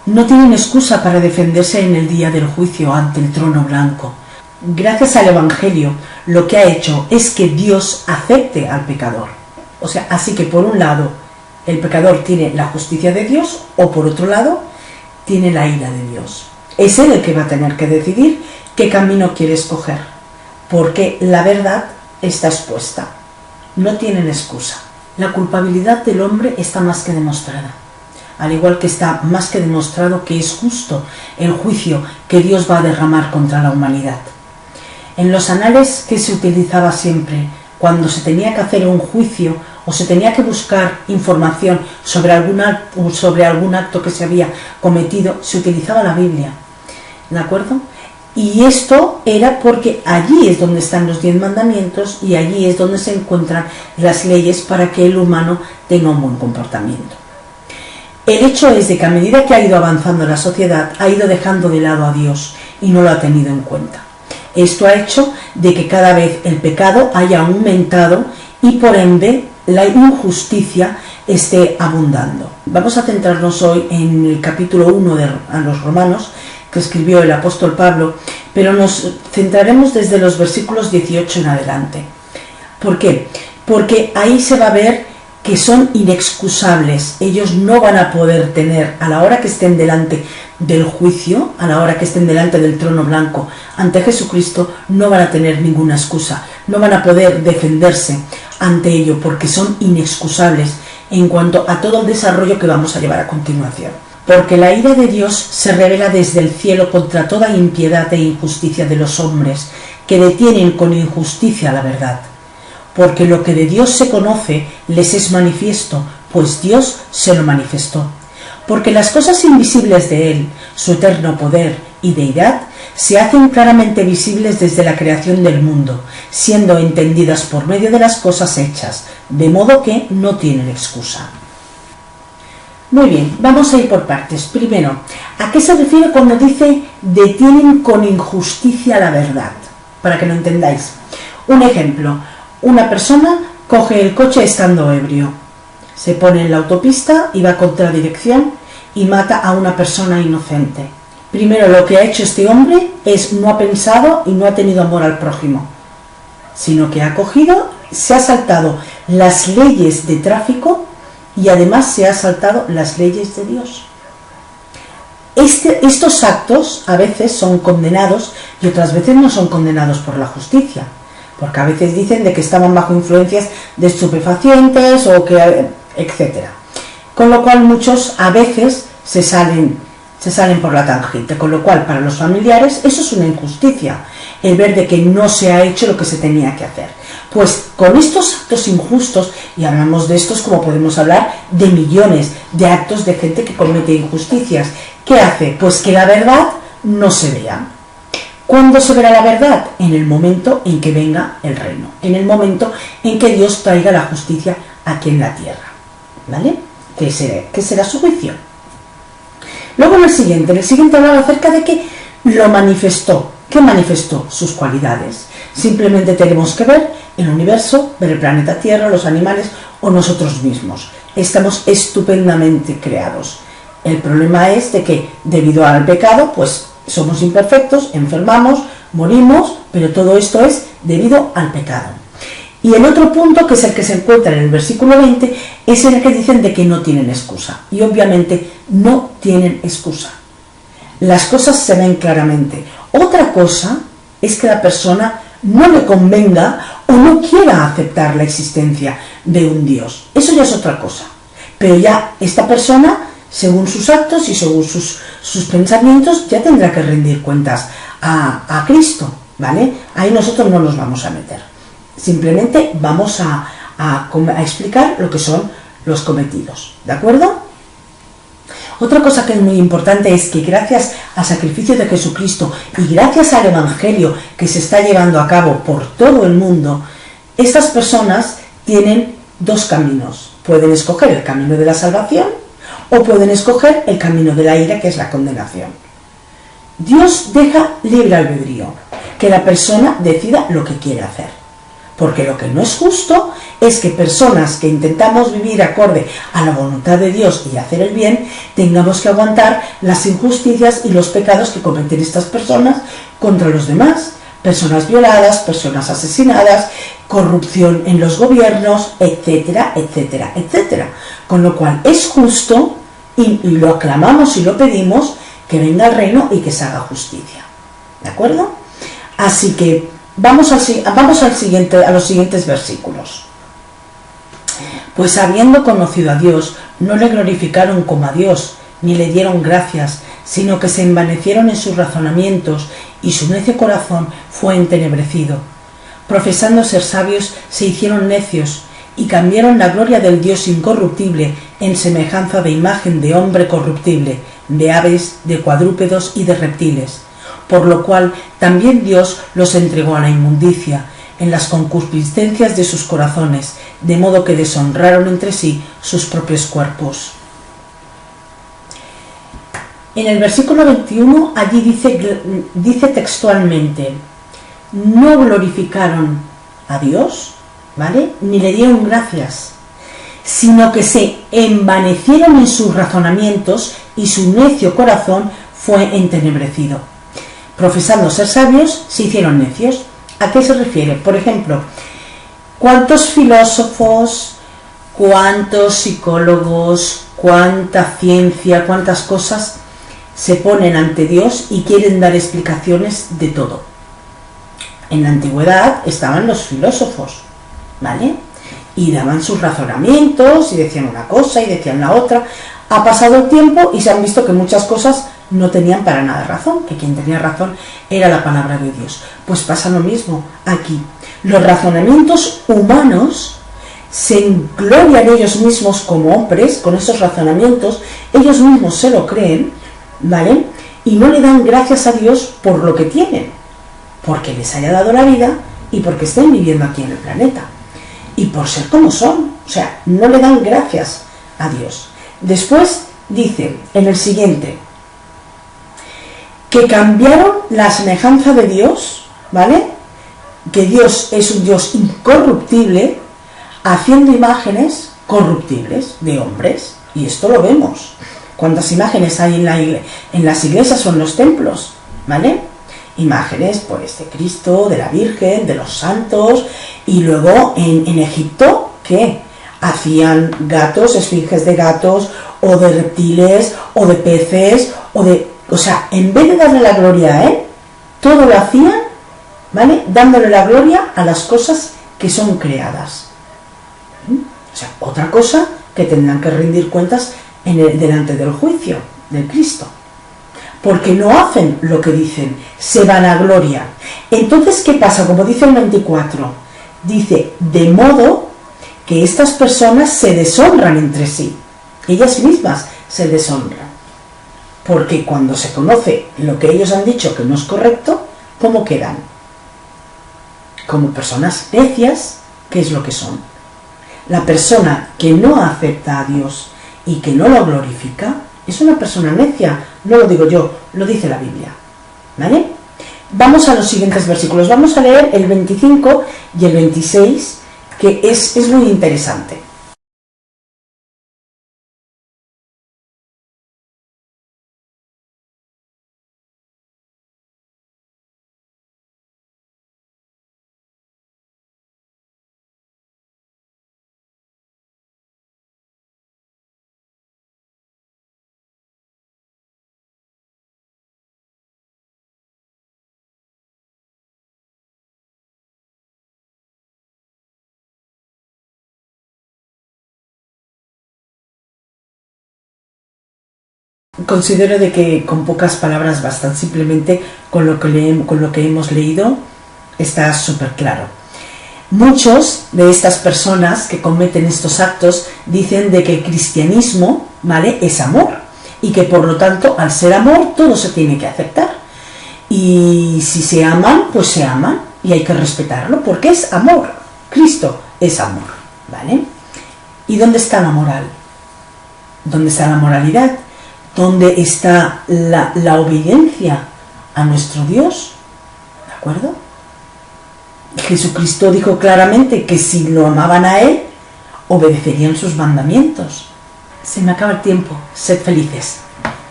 no tienen excusa para defenderse en el día del juicio ante el trono blanco. Gracias al Evangelio, lo que ha hecho es que Dios acepte al pecador. O sea, así que por un lado, el pecador tiene la justicia de Dios, o por otro lado, tiene la ira de Dios. Es él el que va a tener que decidir qué camino quiere escoger, porque la verdad está expuesta. No tienen excusa. La culpabilidad del hombre está más que demostrada. Al igual que está más que demostrado que es justo el juicio que Dios va a derramar contra la humanidad. En los anales que se utilizaba siempre, cuando se tenía que hacer un juicio o se tenía que buscar información sobre algún acto que se había cometido, se utilizaba la Biblia. ¿De acuerdo? Y esto era porque allí es donde están los 10 mandamientos y allí es donde se encuentran las leyes para que el humano tenga un buen comportamiento. El hecho es de que a medida que ha ido avanzando la sociedad, ha ido dejando de lado a Dios y no lo ha tenido en cuenta. Esto ha hecho de que cada vez el pecado haya aumentado y por ende la injusticia esté abundando. Vamos a centrarnos hoy en el capítulo 1 de los Romanos, que escribió el apóstol Pablo, pero nos centraremos desde los versículos 18 en adelante. ¿Por qué? Porque ahí se va a ver que son inexcusables. Ellos no van a poder tener, a la hora que estén delante del juicio, a la hora que estén delante del trono blanco, ante Jesucristo, no van a tener ninguna excusa, no van a poder defenderse ante ello, porque son inexcusables en cuanto a todo el desarrollo que vamos a llevar a continuación. Porque la ira de Dios se revela desde el cielo contra toda impiedad e injusticia de los hombres, que detienen con injusticia la verdad. Porque lo que de Dios se conoce les es manifiesto, pues Dios se lo manifestó. Porque las cosas invisibles de Él, su eterno poder y deidad, se hacen claramente visibles desde la creación del mundo, siendo entendidas por medio de las cosas hechas, de modo que no tienen excusa. Muy bien, vamos a ir por partes. Primero, ¿a qué se refiere cuando dice detienen con injusticia la verdad? Para que lo entendáis. Un ejemplo. Una persona coge el coche estando ebrio, se pone en la autopista y va contra dirección y mata a una persona inocente. Primero, lo que ha hecho este hombre no ha pensado y no ha tenido amor al prójimo, sino que ha cogido, se ha saltado las leyes de tráfico y además se ha saltado las leyes de Dios. Estos actos a veces son condenados y otras veces no son condenados por la justicia. Porque a veces dicen de que estaban bajo influencias de estupefacientes o que etcétera. Con lo cual muchos a veces se salen por la tangente. Con lo cual para los familiares eso es una injusticia, el ver de que no se ha hecho lo que se tenía que hacer. Pues con estos actos injustos, y hablamos de estos como podemos hablar de millones de actos de gente que comete injusticias, ¿qué hace? Pues que la verdad no se vea. ¿Cuándo se verá la verdad? En el momento en que venga el reino, en el momento en que Dios traiga la justicia aquí en la tierra, ¿vale? ¿Qué será su juicio? Luego en el siguiente hablaba acerca de que lo manifestó. ¿Qué manifestó? Sus cualidades. Simplemente tenemos que ver el universo, ver el planeta Tierra, los animales o nosotros mismos. Estamos estupendamente creados. El problema es de que debido al pecado, pues somos imperfectos, enfermamos, morimos, pero todo esto es debido al pecado. Y el otro punto, que es el que se encuentra en el versículo 20, es el que dicen de que no tienen excusa. Y obviamente no tienen excusa. Las cosas se ven claramente. Otra cosa es que la persona no le convenga o no quiera aceptar la existencia de un Dios. Eso ya es otra cosa. Pero ya esta persona, según sus actos y según sus pensamientos, ya tendrá que rendir cuentas a Cristo, ¿vale? Ahí nosotros no nos vamos a meter. Simplemente vamos a explicar lo que son los cometidos, ¿de acuerdo? Otra cosa que es muy importante es que gracias al sacrificio de Jesucristo y gracias al Evangelio que se está llevando a cabo por todo el mundo, estas personas tienen dos caminos. Pueden escoger el camino de la salvación o pueden escoger el camino de la ira, que es la condenación. Dios deja libre albedrío, que la persona decida lo que quiere hacer. Porque lo que no es justo es que personas que intentamos vivir acorde a la voluntad de Dios y hacer el bien, tengamos que aguantar las injusticias y los pecados que cometen estas personas contra los demás. Personas violadas, personas asesinadas, corrupción en los gobiernos, etcétera, etcétera, etcétera. Con lo cual es justo, y lo aclamamos y lo pedimos, que venga el reino y que se haga justicia. ¿De acuerdo? Así que vamos a los siguientes versículos. Pues habiendo conocido a Dios, no le glorificaron como a Dios, ni le dieron gracias, sino que se envanecieron en sus razonamientos, y su necio corazón fue entenebrecido. Profesando ser sabios, se hicieron necios, y cambiaron la gloria del Dios incorruptible en semejanza de imagen de hombre corruptible, de aves, de cuadrúpedos y de reptiles. Por lo cual también Dios los entregó a la inmundicia, en las concupiscencias de sus corazones, de modo que deshonraron entre sí sus propios cuerpos. En el versículo 21, allí dice textualmente, no glorificaron a Dios, ¿vale? Ni le dieron gracias, sino que se envanecieron en sus razonamientos y su necio corazón fue entenebrecido. Profesando ser sabios, se hicieron necios. ¿A qué se refiere? Por ejemplo, ¿cuántos filósofos, cuántos psicólogos, cuánta ciencia, cuántas cosas se ponen ante Dios y quieren dar explicaciones de todo? En la antigüedad estaban los filósofos, ¿vale? Y daban sus razonamientos y decían una cosa y decían la otra. Ha pasado el tiempo y se han visto que muchas cosas no tenían para nada razón, que quien tenía razón era la palabra de Dios. Pues pasa lo mismo aquí. Los razonamientos humanos se englorian ellos mismos como hombres, con esos razonamientos, ellos mismos se lo creen, ¿vale? Y no le dan gracias a Dios por lo que tienen, porque les haya dado la vida y porque estén viviendo aquí en el planeta. Y por ser como son, o sea, no le dan gracias a Dios. Después dice, en el siguiente, que cambiaron la semejanza de Dios, ¿vale? Que Dios es un Dios incorruptible, haciendo imágenes corruptibles de hombres. Y esto lo vemos. ¿Cuántas imágenes hay en las iglesias o en los templos? ¿Vale? Imágenes, pues, de Cristo, de la Virgen, de los santos. Y luego en Egipto, ¿qué? Hacían gatos, esfinges de gatos, o de reptiles, o de peces, o sea, en vez de darle la gloria a él, todo lo hacían, ¿vale? Dándole la gloria a las cosas que son creadas. O sea, otra cosa que tendrán que rendir cuentas delante del juicio del Cristo. Porque no hacen lo que dicen, se vanaglorian. Entonces, ¿qué pasa? Como dice el 24, dice, de modo que estas personas se deshonran entre sí. Ellas mismas se deshonran. Porque cuando se conoce lo que ellos han dicho que no es correcto, ¿cómo quedan? Como personas necias, ¿qué es lo que son? La persona que no acepta a Dios y que no lo glorifica, es una persona necia. No lo digo yo, lo dice la Biblia. ¿Vale? Vamos a los siguientes versículos. Vamos a leer el 25 y el 26, que es muy interesante. Considero de que con pocas palabras bastan, simplemente con lo que hemos leído está súper claro. Muchos de estas personas que cometen estos actos dicen de que el cristianismo, ¿vale?, es amor, y que por lo tanto al ser amor todo se tiene que aceptar, y si se aman, pues se aman y hay que respetarlo porque es amor. Cristo es amor, ¿vale? ¿Y dónde está la moral? ¿Dónde está la moralidad? ¿Dónde está la obediencia a nuestro Dios? ¿De acuerdo? Jesucristo dijo claramente que si lo amaban a Él, obedecerían sus mandamientos. Se me acaba el tiempo. Sed felices.